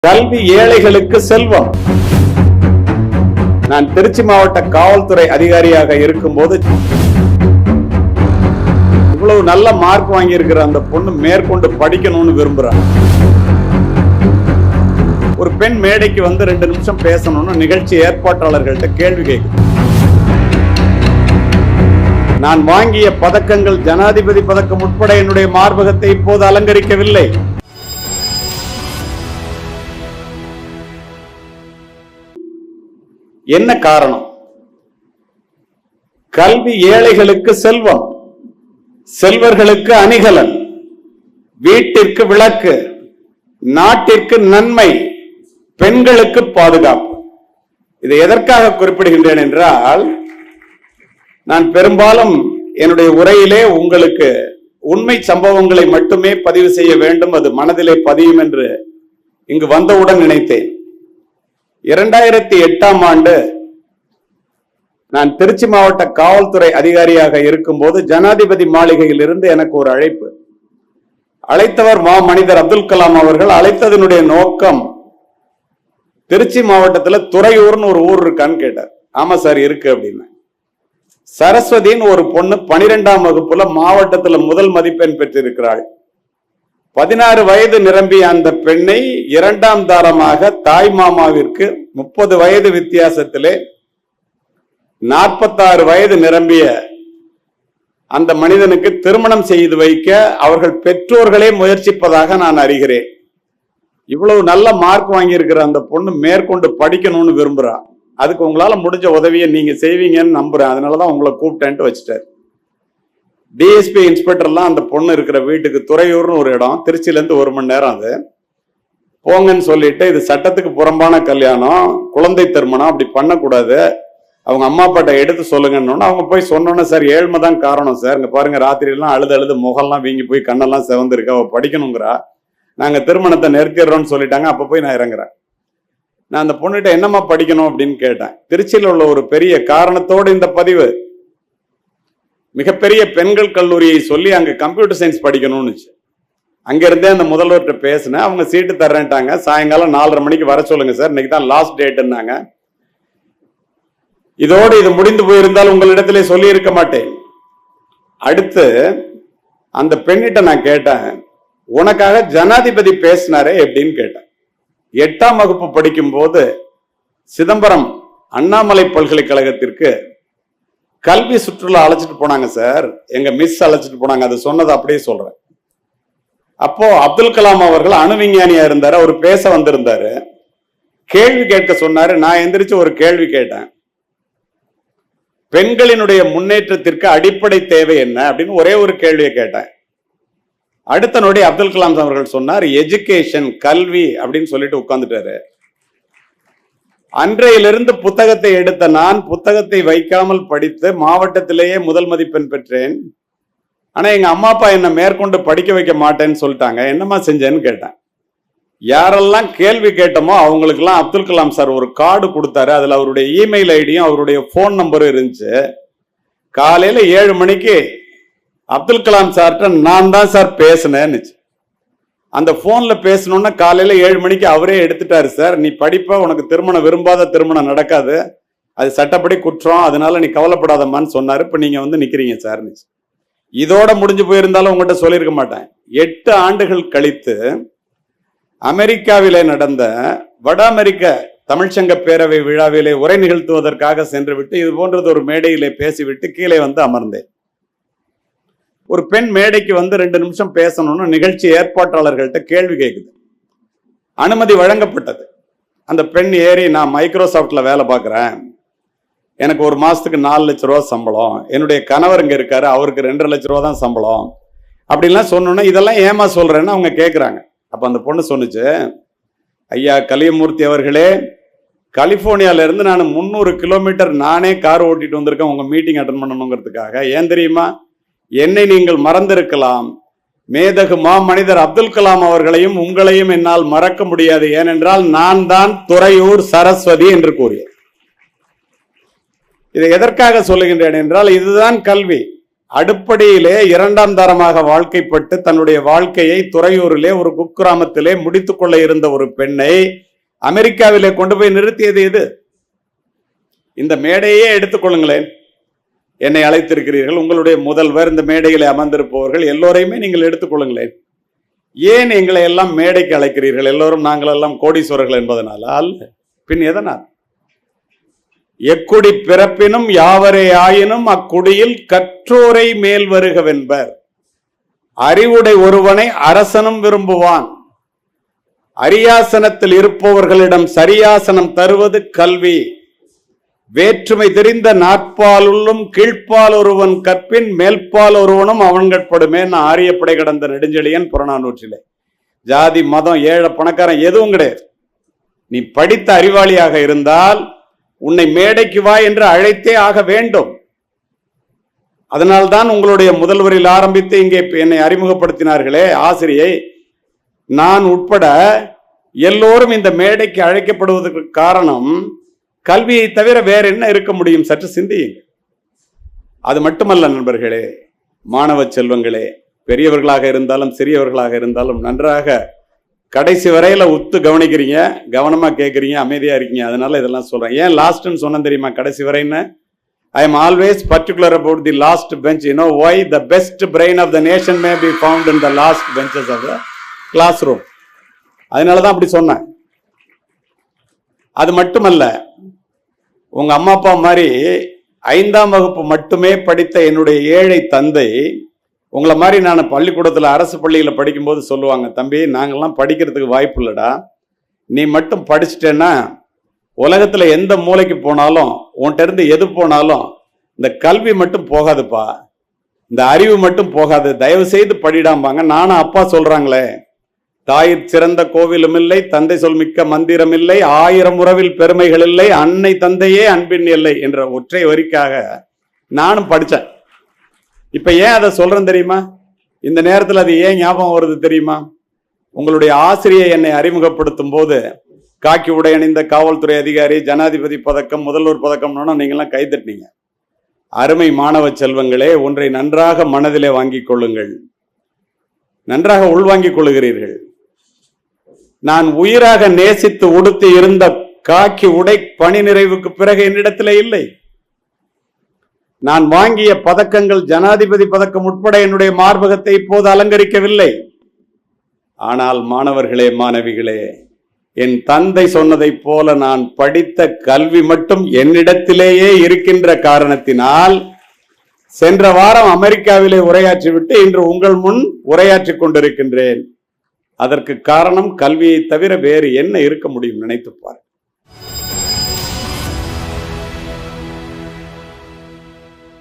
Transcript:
கல்வி ஏழைகளுக்கு செல்வம். நான் திருச்சி மாவட்ட காவல்துறை அதிகாரியாக இருக்கும்போது இவ்வளவு நல்ல மார்க் வாங்கி இருக்கிற அந்த பொண்ணு மேற்கொண்டு படிக்கணும்னு விரும்புறாங்க. ஒரு பெண் மேடைக்கு வந்து 2 நிமிஷம் பேசணும்னு நிகழ்ச்சி ஏற்பாட்டாளர்கள்ட்ட கேள்வி கேட்குது. நான் வாங்கிய பதக்கங்கள் ஜனாதிபதி பதக்கம் உட்பட என்னுடைய மார்பகத்தை இப்போது அலங்கரிக்கவில்லை. என்ன காரணம்? கல்வி ஏழைகளுக்கு செல்வம், செல்வர்களுக்கு அணிகலன், வீட்டிற்கு விளக்கு, நாட்டிற்கு நன்மை, பெண்களுக்கு பாதுகாப்பு. இதை எதற்காக குறிப்பிடுகின்றேன் என்றால், நான் பெரும்பாலும் என்னுடைய உரையிலே உங்களுக்கு உண்மை சம்பவங்களை மட்டுமே பதிவு செய்ய வேண்டும், அது மனதிலே பதியும் என்று இங்கு வந்தவுடன் நினைத்தேன். 2008ஆம் ஆண்டு நான் திருச்சி மாவட்ட காவல்துறை அதிகாரியாக இருக்கும்போது ஜனாதிபதி மாளிகையில் இருந்து எனக்கு ஒரு அழைப்பு. அழைத்தவர் மனிதர் அப்துல் கலாம் அவர்கள். அழைத்ததனுடைய நோக்கம், திருச்சி மாவட்டத்தில் துறையூர்னு ஒரு ஊர் இருக்கான்னு கேட்டார். ஆமா சார் இருக்கு அப்படின்னு. சரஸ்வதின்னு ஒரு பொண்ணு 12ஆம் வகுப்புல மாவட்டத்தில் முதல் மதிப்பெண் பெற்றிருக்கிறாள். 16 வயது நிரம்பிய அந்த பெண்ணை 2ஆம் தாரமாக தாய் மாமாவிற்கு 30 வயது வித்தியாசத்திலே 46 வயது நிரம்பிய அந்த மனிதனுக்கு திருமணம் செய்து வைக்க அவர்கள் பெற்றோர்களே முயற்சிப்பதாக நான் அறிகிறேன். இவ்வளவு நல்ல மார்க் வாங்கி இருக்கிற அந்த பொண்ணு மேற்கொண்டு படிக்கணும்னு விரும்புறா. அதுக்கு உங்களால முடிஞ்ச உதவியை நீங்க செய்வீங்கன்னு நம்புறேன், அதனாலதான் உங்களை கூப்பிட்டேன்ட்டு வச்சுட்டாரு. டிஎஸ்பி இன்ஸ்பெக்டர்லாம் அந்த பொண்ணு இருக்கிற வீட்டுக்கு, துறையூர்னு ஒரு இடம், திருச்சியில இருந்து 1 மணி நேரம், அது போங்கன்னு சொல்லிட்டு, இது சட்டத்துக்கு புறம்பான கல்யாணம், குழந்தை திருமணம், அப்படி பண்ணக்கூடாது, அவங்க அம்மா அப்பாட்ட எடுத்து சொல்லுங்கன்னு அவங்க போய் சொன்னோன்னே, சார் ஏழ்மை தான் காரணம் சார், இங்க பாருங்க ராத்திரிலாம் அழுது முகம்லாம் வீங்கி போய் கண்ணெல்லாம் செவந்திருக்கு, அவ படிக்கணுங்கிறா, நாங்க திருமணத்தை நிறுத்திடுறோம்னு சொல்லிட்டாங்க. அப்ப போய் நான் இறங்குறேன். நான் அந்த பொண்ணுகிட்ட என்னம்மா படிக்கணும் அப்படின்னு கேட்டேன். திருச்சியில் உள்ள ஒரு பெரிய காரணத்தோடு இந்த பதிவு, மிகப்பெரிய பெண்கள் கல்லூரியை சொல்லி அங்க கம்ப்யூட்டர் சயின்ஸ் படிக்கணும்னு. அங்க இருந்தே அந்த முதல்வர்கிட்ட பேசினேன். அவங்க சீட்டு தர்றேன்ட்டாங்க. சாயங்காலம் 4:30 மணிக்கு வர சொல்லுங்க சார், இன்னைக்கு தான் லாஸ்ட் டேட்னாங்க. இதோடு இது முடிந்து போயிருந்தால் உங்களிடத்திலே சொல்லி இருக்க மாட்டேன். அடுத்து அந்த பெண்ணிட்ட நான் கேட்டேன், உனக்காக ஜனாதிபதி பேசினாரே எப்படின்னு கேட்டேன். 8ஆம் வகுப்பு படிக்கும் போது சிதம்பரம் அண்ணாமலை பல்கலைக்கழகத்திற்கு கல்வி சுற்றுலா அழைச்சிட்டு போனாங்க சார், எங்க மிஸ் அழைச்சிட்டு போனாங்க. அது சொன்னது அப்படியே சொல்றேன். அப்போ அப்துல் கலாம் அவர்கள் அணு விஞ்ஞானியா இருந்தாரு, அவர் பேச வந்திருந்தாரு. கேள்வி கேட்க சொன்னாரு. நான் எந்திரிச்சு ஒரு கேள்வி கேட்டேன், பெண்களினுடைய முன்னேற்றத்திற்கு அடிப்படை தேவை என்ன அப்படின்னு ஒரே ஒரு கேள்வியை கேட்டேன். அடுத்த நொடி அப்துல் கலாம் அவர்கள் சொன்னார், எஜுகேஷன், கல்வி அப்படின்னு சொல்லிட்டு உட்கார்ந்துட்டாரு. அன்றையிலிருந்து புத்தகத்தை எடுத்த நான் புத்தகத்தை வைக்காமல் படித்து மாவட்டத்திலேயே முதல் மதிப்பெண் பெற்றேன். ஆனா எங்க அம்மா அப்பா என்ன மேற்கொண்டு படிக்க வைக்க மாட்டேன்னு சொல்லிட்டாங்க. என்னமா செஞ்சேன்னு கேட்டேன். யாரெல்லாம் கேள்வி கேட்டோமோ அவங்களுக்கெல்லாம் அப்துல் கலாம் சார் ஒரு கார்டு கொடுத்தாரு. அதுல அவருடைய இமெயில் ஐடியும் அவருடைய போன் நம்பரும் இருந்துச்சு. காலையில 7 மணிக்கு அப்துல் கலாம் சார்ட்ட நான் தான் சார் பேசினேன்னு. அந்த போன்ல பேசணும்னா காலையில 7 மணிக்கு அவரே எடுத்துட்டாரு. சார் நீ படிப்ப, உனக்கு திருமணம், விரும்பாத திருமணம் நடக்காது, அது சட்டப்படி குற்றம், அதனால நீ கவலைப்படாதம்மான்னு சொன்னாரு. இப்ப நீங்க வந்து நிக்கிறீங்க சார். இதோட முடிஞ்சு போயிருந்தாலும் உங்ககிட்ட சொல்லியிருக்க மாட்டேன். 8 ஆண்டுகள் கழித்து அமெரிக்காவிலே நடந்த வட அமெரிக்க தமிழ்ச்சங்க பேரவை விழாவிலே உரை நிகழ்த்துவதற்காக சென்று விட்டு இது போன்றது ஒரு மேடையிலே பேசிவிட்டு கீழே வந்து அமர்ந்தேன். ஒரு பெண் மேடைக்கு வந்து 2 நிமிஷம் பேசணும்னு நிகழ்ச்சி ஏற்பாட்டாளர்கள்ட்ட கேள்வி கேட்குது. அனுமதி வழங்கப்பட்டது. அந்த பெண் ஏறி, நான் மைக்ரோசாப்ட்ல வேலை பார்க்குறேன், எனக்கு ஒரு மாசத்துக்கு 4 லட்ச ரூபா சம்பளம், என்னுடைய கணவர் இங்க இருக்காரு, அவருக்கு 2.5 லட்ச ரூபா தான் சம்பளம் அப்படின்லாம் சொன்னோன்னா, இதெல்லாம் ஏமா சொல்றேன்னு அவங்க கேட்குறாங்க. அப்ப அந்த பொண்ணு சொன்னுச்சு, ஐயா கலியமூர்த்தி அவர்களே, கலிபோர்னியால இருந்து நான் 300 கிலோமீட்டர் நானே கார் ஓட்டிட்டு வந்திருக்கேன் உங்க மீட்டிங் அட்டன் பண்ணணுங்கிறதுக்காக. ஏன் தெரியுமா? என்னை நீங்கள் மறந்திருக்கலாம், மேதகு மனிதர் அப்துல் கலாம் அவர்களையும் உங்களையும் என்னால் மறக்க முடியாது, ஏனென்றால் நான் தான் துறையூர் சரஸ்வதி என்று கூறிய. இதை எதற்காக சொல்லுகின்றேன் என்றால், இதுதான் கல்வி. அடுப்படியிலே இரண்டாம் தரமாக வாழ்க்கைப்பட்டு தன்னுடைய வாழ்க்கையை துறையூரிலே ஒரு குக்கிராமத்திலே முடித்துக் கொள்ள இருந்த ஒரு பெண்ணை அமெரிக்காவிலே கொண்டு போய் நிறுத்தியது எது? இந்த மேடையே எடுத்துக்கொள்ளுங்களேன். என்னை அழைத்திருக்கிறீர்கள், உங்களுடைய முதல்வர், இந்த மேடையிலே அமர்ந்திருப்பவர்கள் எல்லோரையுமே நீங்கள் எடுத்துக்கொள்ளுங்களேன். ஏன் எங்களை எல்லாம் மேடைக்கு அழைக்கிறீர்கள்? எல்லோரும் நாங்கள் எல்லாம் கோடீஸ்வரர்கள் என்பதனால அல்ல, பின் எதனால்? எக்குடி பிறப்பினும் யாவரே ஆயினும் அக்குடியில் கற்றோரை மேல் வருகவென்பர். அறிவுடை ஒருவனை அரசனும் விரும்புவான். அரியாசனத்தில் இருப்பவர்களிடம் சரியாசனம் தருவது கல்வி. வேற்றுமை தெரிந்த நாட்பாலுள்ளும் கீழ்ப்பால் ஒருவன் கற்பின் மேல்பால் ஒருவனும் அவன்கட்படுமே. நான் ஆரியப்படை கடந்த நெடுஞ்செழியன் புறநானூற்றிலே. ஜாதி மதம் ஏழை பணக்காரன் எதுவும் கிடையாது. நீ படித்த அறிவாளியாக இருந்தால் உன்னை மேடைக்கு வா என்று அழைத்தே ஆக வேண்டும். அதனால்தான் உங்களுடைய முதல்வரில் ஆரம்பித்து இங்கே என்னை அறிமுகப்படுத்தினார்களே ஆசிரியை, நான் உட்பட எல்லோரும் இந்த மேடைக்கு அழைக்கப்படுவதற்கு காரணம் கல்வியை தவிர வேற என்ன இருக்க முடியும்? சற்று சிந்தியுங்கள். அது மட்டுமல்ல நண்பர்களே, மாணவ செல்வங்களே, பெரியவர்களாக இருந்தாலும் சிறியவர்களாக இருந்தாலும் நன்றாக கடைசி வரையில உத்து கவனிக்கிறீங்க, கவனமா கேட்கறீங்க, அமைதியா இருக்கீங்க. அதனால இதெல்லாம் சொல்றேன். ஏன் லாஸ்ட்னு சொன்ன தெரியுமா? கடைசி வரைன்னு I am always particular about the last bench. You know why? The best brain of the nation may be found in the last benches of the classroom. அதனாலதான் அப்படி சொன்னேன். அது மட்டுமல்ல, உங்க அம்மா அப்பா மாதிரி 5ஆம் வகுப்பு மட்டுமே படித்த என்னுடைய ஏழை தந்தை உங்களை மாதிரி நான் பள்ளிக்கூடத்தில் அரசு பள்ளியில் படிக்கும்போது சொல்லுவாங்க, தம்பி நாங்கள்லாம் படிக்கிறதுக்கு வாய்ப்பு இல்லடா, நீ மட்டும் படிச்சுட்டேன்னா உலகத்துல எந்த மூலைக்கு போனாலும் உன்கிட்ட இருந்து எது போனாலும் இந்த கல்வி மட்டும் போகாதுப்பா, இந்த அறிவு மட்டும் போகாது, தயவு செய்து படிடாம்பாங்க. நானும் அப்பா சொல்றாங்களே, தாயிற் சிறந்த கோவிலும் இல்லை, தந்தை சொல் மிக்க மந்திரம் இல்லை, 1000 உறவில் பெருமைகள் இல்லை, அன்னை தந்தையே அன்பின் இல்லை என்ற ஒற்றை வரிக்காக நானும் படித்தேன். இப்ப ஏன் அதை சொல்றேன் தெரியுமா? இந்த நேரத்தில் அது ஏன் ஞாபகம் வருது தெரியுமா? உங்களுடைய ஆசிரியை என்னை அறிமுகப்படுத்தும் போது காக்கி உடை அணிந்த காவல்துறை அதிகாரி, ஜனாதிபதி பதக்கம், முதல்வர் பதக்கம்னு நீங்கள்லாம் கைதட்டினீங்க. அருமை மாணவ செல்வங்களே, ஒன்றை நன்றாக மனதிலே வாங்கிக் கொள்ளுங்கள், நன்றாக உள்வாங்கிக் கொள்ளுகிறீர்கள். நான் உயிராக நேசித்து உடுத்தி இருந்த காக்கி உடை பணி நிறைவுக்கு பிறகு என்னிடத்திலே இல்லை. நான் வாங்கிய பதக்கங்கள், ஜனாதிபதி பதக்கம் உட்பட என்னுடைய மார்பகத்தை இப்போது அலங்கரிக்கவில்லை. ஆனால் மாணவர்களே, மாணவிகளே, என் தந்தை சொன்னதைப் போல நான் படித்த கல்வி மட்டும் என்னிடத்திலேயே இருக்கின்ற காரணத்தினால் சென்ற வாரம் அமெரிக்காவிலே உரையாற்றிவிட்டு இன்று உங்கள் முன் உரையாற்றிக் கொண்டிருக்கின்றேன். அதற்கு காரணம் கல்வியை தவிர வேறு என்ன இருக்க முடியும்? நினைத்துப்பார்.